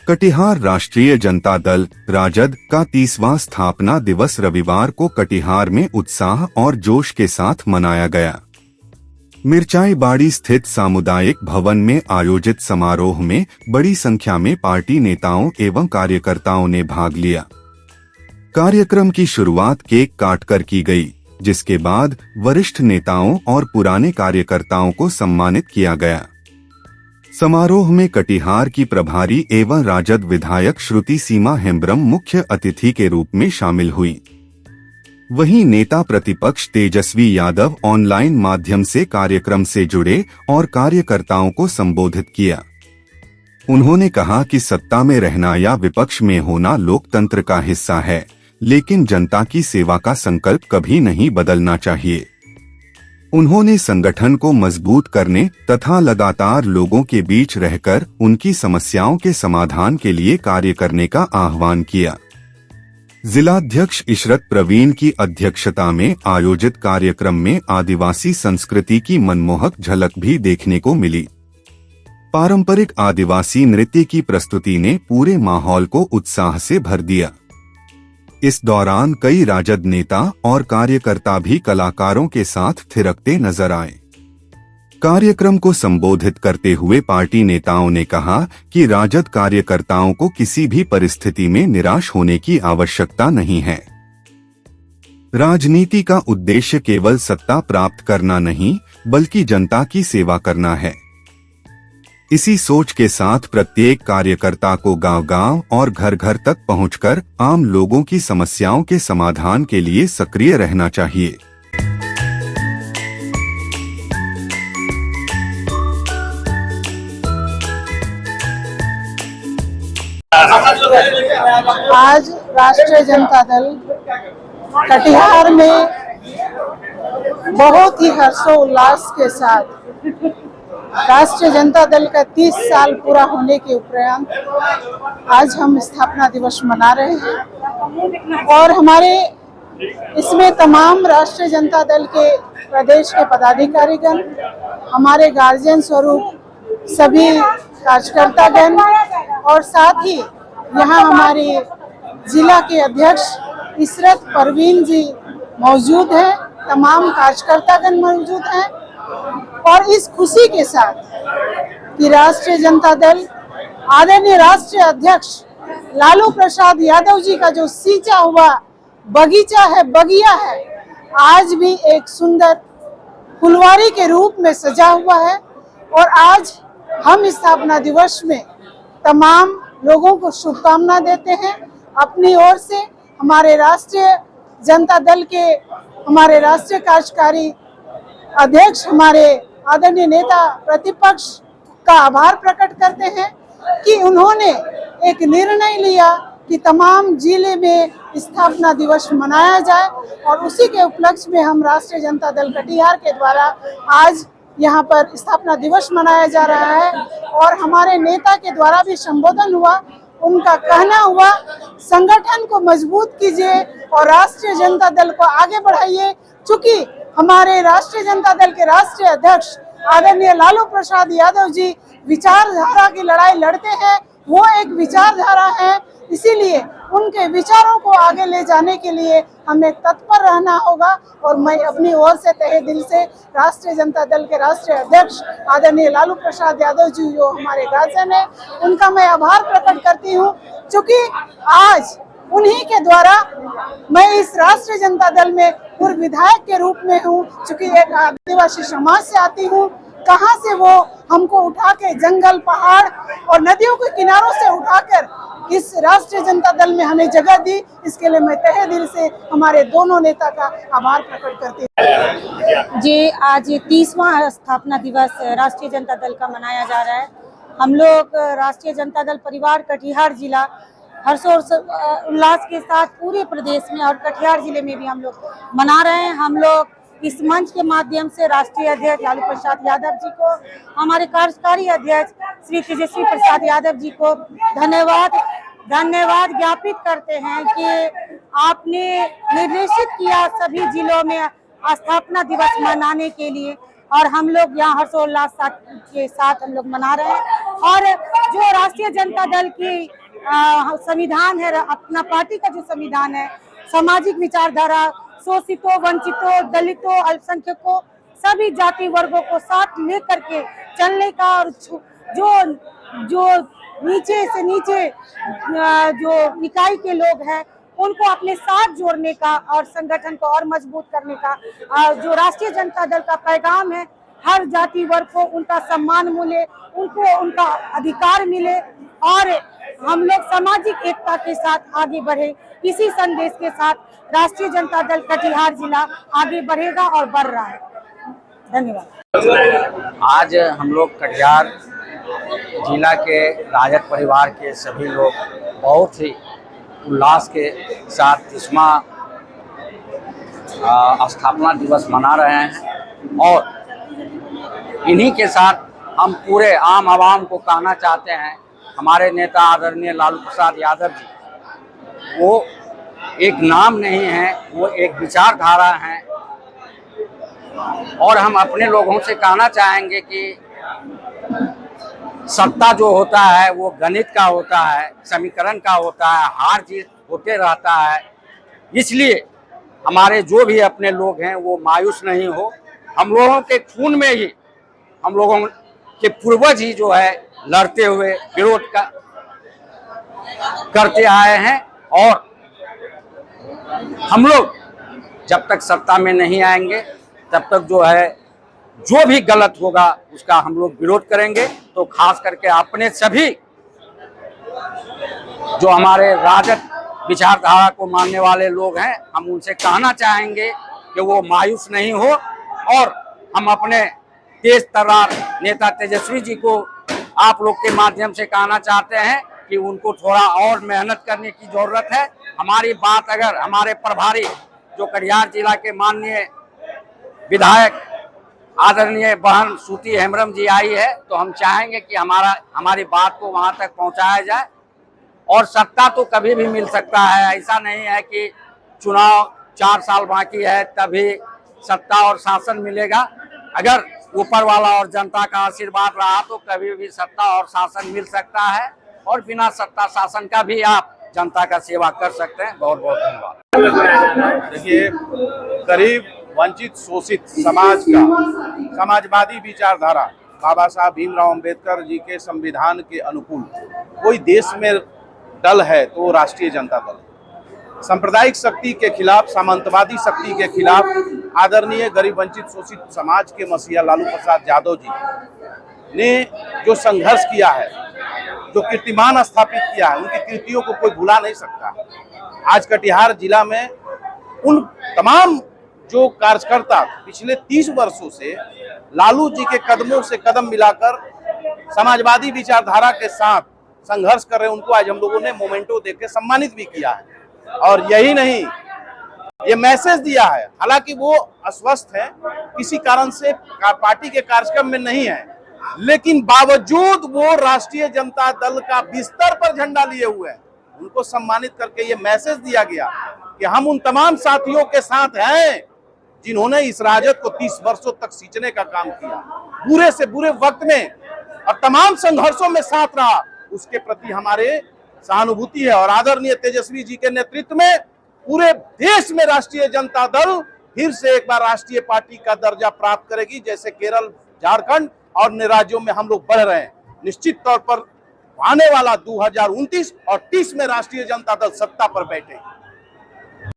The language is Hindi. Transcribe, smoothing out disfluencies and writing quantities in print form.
कटिहार राष्ट्रीय जनता दल राजद का 30वां स्थापना दिवस रविवार को कटिहार में उत्साह और जोश के साथ मनाया गया। मिर्चाई बाड़ी स्थित सामुदायिक भवन में आयोजित समारोह में बड़ी संख्या में पार्टी नेताओं एवं कार्यकर्ताओं ने भाग लिया। कार्यक्रम की शुरुआत केक काटकर की गई, जिसके बाद वरिष्ठ नेताओं और पुराने कार्यकर्ताओं को सम्मानित किया गया। समारोह में कटिहार की प्रभारी एवं राजद विधायक श्रुति सीमा हेम्ब्रम मुख्य अतिथि के रूप में शामिल हुई। वहीं नेता प्रतिपक्ष तेजस्वी यादव ऑनलाइन माध्यम से कार्यक्रम से जुड़े और कार्यकर्ताओं को संबोधित किया। उन्होंने कहा कि सत्ता में रहना या विपक्ष में होना लोकतंत्र का हिस्सा है, लेकिन जनता की सेवा का संकल्प कभी नहीं बदलना चाहिए। उन्होंने संगठन को मजबूत करने तथा लगातार लोगों के बीच रहकर उनकी समस्याओं के समाधान के लिए कार्य करने का आह्वान किया। जिलाध्यक्ष इशरत प्रवीण की अध्यक्षता में आयोजित कार्यक्रम में आदिवासी संस्कृति की मनमोहक झलक भी देखने को मिली। पारंपरिक आदिवासी नृत्य की प्रस्तुति ने पूरे माहौल को उत्साह से भर दिया। इस दौरान कई राजद नेता और कार्यकर्ता भी कलाकारों के साथ थिरकते नजर आए। कार्यक्रम को संबोधित करते हुए पार्टी नेताओं ने कहा कि राजद कार्यकर्ताओं को किसी भी परिस्थिति में निराश होने की आवश्यकता नहीं है। राजनीति का उद्देश्य केवल सत्ता प्राप्त करना नहीं, बल्कि जनता की सेवा करना है। इसी सोच के साथ प्रत्येक कार्यकर्ता को गांव-गांव और घर-घर तक पहुंचकर आम लोगों की समस्याओं के समाधान के लिए सक्रिय रहना चाहिए। आज राष्ट्रीय जनता दल कटिहार में बहुत ही हर्षोल्लास के साथ राष्ट्रीय जनता दल का 30 साल पूरा होने के उपरांत आज हम स्थापना दिवस मना रहे हैं और हमारे इसमें तमाम राष्ट्रीय जनता दल के प्रदेश के पदाधिकारीगण, हमारे गार्जियन स्वरूप सभी कार्यकर्तागण और साथ ही यहाँ हमारे जिला के अध्यक्ष इशरत परवीन जी मौजूद हैं, तमाम कार्यकर्तागण मौजूद हैं। और इस खुशी के साथ कि राष्ट्रीय जनता दल आदरणीय राष्ट्रीय अध्यक्ष लालू प्रसाद यादव जी का जो सींचा हुआ बगीचा है, बगिया है, आज भी एक सुंदर फुलवारी के रूप में सजा हुआ है। और आज हम स्थापना दिवस में तमाम लोगों को शुभकामना देते हैं। अपनी ओर से हमारे राष्ट्रीय जनता दल के हमारे राष्ट्रीय कार्यकारी अध्यक्ष, हमारे आदरणीय नेता प्रतिपक्ष का आभार प्रकट करते हैं कि उन्होंने एक निर्णय लिया कि तमाम जिले में स्थापना दिवस मनाया जाए और उसी के उपलक्ष्य में हम राष्ट्रीय जनता दल कटिहार के द्वारा आज यहाँ पर स्थापना दिवस मनाया जा रहा है। और हमारे नेता के द्वारा भी संबोधन हुआ, उनका कहना हुआ संगठन को मजबूत कीजिए और राष्ट्रीय जनता दल को आगे बढ़ाइए। चूंकि हमारे राष्ट्रीय जनता दल के राष्ट्रीय अध्यक्ष आदरणीय लालू प्रसाद यादव जी विचारधारा की लड़ाई लड़ते हैं, वो एक विचारधारा है, इसीलिए उनके विचारों को आगे ले जाने के लिए हमें तत्पर रहना होगा। और मैं अपनी ओर से तहे दिल से राष्ट्रीय जनता दल के राष्ट्रीय अध्यक्ष आदरणीय लालू प्रसाद यादव जी जो हमारे गार्जियन है, उनका मैं आभार प्रकट करती हूँ, क्योंकि आज उन्हीं के द्वारा मैं इस राष्ट्रीय जनता दल में पूर्व विधायक के रूप में हूँ। चूंकि एक आदिवासी समाज से आती हूँ, कहाँ से वो हमको उठा के जंगल, पहाड़ और नदियों के किनारों से उठाकर इस राष्ट्रीय जनता दल में हमें जगह दी, इसके लिए मैं तहे दिल से हमारे दोनों नेता का आभार प्रकट करती हूँ। जी, आज 30वां स्थापना दिवस राष्ट्रीय जनता दल का मनाया जा रहा है। हम लोग राष्ट्रीय जनता दल परिवार कटिहार जिला हर्षोल्लास के साथ पूरे प्रदेश में और कटिहार जिले में भी हम लोग मना रहे हैं। हम लोग इस मंच के माध्यम से राष्ट्रीय अध्यक्ष लालू प्रसाद यादव जी को, हमारे कार्यकारी अध्यक्ष श्री तेजस्वी प्रसाद यादव जी को धन्यवाद ज्ञापित करते हैं कि आपने निर्देशित किया सभी जिलों में स्थापना दिवस मनाने के लिए और हम लोग यहाँ हर्षोल्लास के साथ हम लोग मना रहे हैं। और जो राष्ट्रीय जनता दल की संविधान है, अपना पार्टी का जो संविधान है, सामाजिक विचारधारा, शोषितों, वंचितों, दलितों, अल्पसंख्यकों, सभी जाति वर्गों को साथ लेकर के चलने का, और जो नीचे से नीचे जो इकाई के लोग हैं उनको अपने साथ जोड़ने का और संगठन को और मजबूत करने का जो राष्ट्रीय जनता दल का पैगाम है, हर जाति वर्ग को उनका सम्मान मिले, उनको उनका अधिकार मिले और हम लोग सामाजिक एकता के साथ आगे बढ़े। इसी संदेश के साथ राष्ट्रीय जनता दल कटिहार जिला आगे बढ़ेगा और बढ़ रहा है। धन्यवाद। आज हम लोग कटिहार जिला के राजद परिवार के सभी लोग बहुत ही उल्लास के साथ 30वां स्थापना दिवस मना रहे हैं और इन्हीं के साथ हम पूरे आम आवाम को कहना चाहते हैं, हमारे नेता आदरणीय लालू प्रसाद यादव जी वो एक नाम नहीं है, वो एक विचारधारा है। और हम अपने लोगों से कहना चाहेंगे कि सत्ता जो होता है वो गणित का होता है, समीकरण का होता है, हार जीत होते रहता है। इसलिए हमारे जो भी अपने लोग हैं वो मायूस नहीं हो। हम लोगों के खून में ही, हम लोगों के पूर्वज ही जो है लड़ते हुए विरोध करते आए हैं और हम लोग जब तक सत्ता में नहीं आएंगे तब तक जो है जो भी गलत होगा उसका हम लोग विरोध करेंगे। तो खास करके अपने सभी जो हमारे राजद विचारधारा को मानने वाले लोग हैं, हम उनसे कहना चाहेंगे कि वो मायूस नहीं हो और हम अपने तेज तर्रार नेता तेजस्वी जी को आप लोग के माध्यम से कहना चाहते हैं कि उनको थोड़ा और मेहनत करने की जरूरत है। हमारी बात अगर हमारे प्रभारी जो कटिहार जिला के माननीय विधायक आदरणीय बहन सूती हेम्ब्रम जी आई है तो हम चाहेंगे कि हमारी बात को वहां तक पहुंचाया जाए। और सत्ता तो कभी भी मिल सकता है, ऐसा नहीं है कि चुनाव 4 साल बाकी है तभी सत्ता और शासन मिलेगा। अगर ऊपर वाला और जनता का आशीर्वाद रहा तो कभी भी सत्ता और शासन मिल सकता है और बिना सत्ता शासन का भी आप जनता का सेवा कर सकते हैं। बहुत बहुत धन्यवाद। देखिए, गरीब वंचित शोषित समाज का समाजवादी विचारधारा बाबा साहब भीमराव अंबेडकर जी के संविधान के अनुकूल कोई देश में दल है तो राष्ट्रीय जनता दल। सांप्रदायिक शक्ति के खिलाफ, सामंतवादी शक्ति के खिलाफ आदरणीय गरीब वंचित शोषित समाज के मसीहा लालू प्रसाद यादव जी ने जो संघर्ष किया है, जो कीर्तिमान स्थापित किया है, उनकी कृतियों को कोई भुला नहीं सकता। आज कटिहार जिला में उन तमाम जो कार्यकर्ता पिछले 30 वर्षों से लालू जी के कदमों से कदम मिलाकर समाजवादी विचारधारा के साथ संघर्ष कर रहे हैं, उनको आज हम लोगों ने मोमेंटो देकर सम्मानित भी किया है। और यही नहीं, ये मैसेज दिया है, हालांकि वो अस्वस्थ है, किसी कारण से पार्टी के कार्यक्रम में नहीं है, लेकिन बावजूद वो राष्ट्रीय जनता दल का बिस्तर पर झंडा लिए हुए हैं। उनको सम्मानित करके ये मैसेज दिया गया कि हम उन तमाम साथियों के साथ हैं जिन्होंने इस राजद को 30 वर्षों तक सींचने का काम किया, बुरे से बुरे वक्त में और तमाम संघर्षों में साथ रहा। उसके प्रति हमारे सहानुभूति है और आदरणीय तेजस्वी जी के नेतृत्व में पूरे देश में राष्ट्रीय जनता दल फिर से एक बार राष्ट्रीय पार्टी का दर्जा प्राप्त करेगी, जैसे केरल, झारखंड और अन्य राज्यों में हम लोग बढ़ रहे हैं। निश्चित तौर पर आने वाला 2029 और 30 में राष्ट्रीय जनता दल सत्ता पर बैठेगी।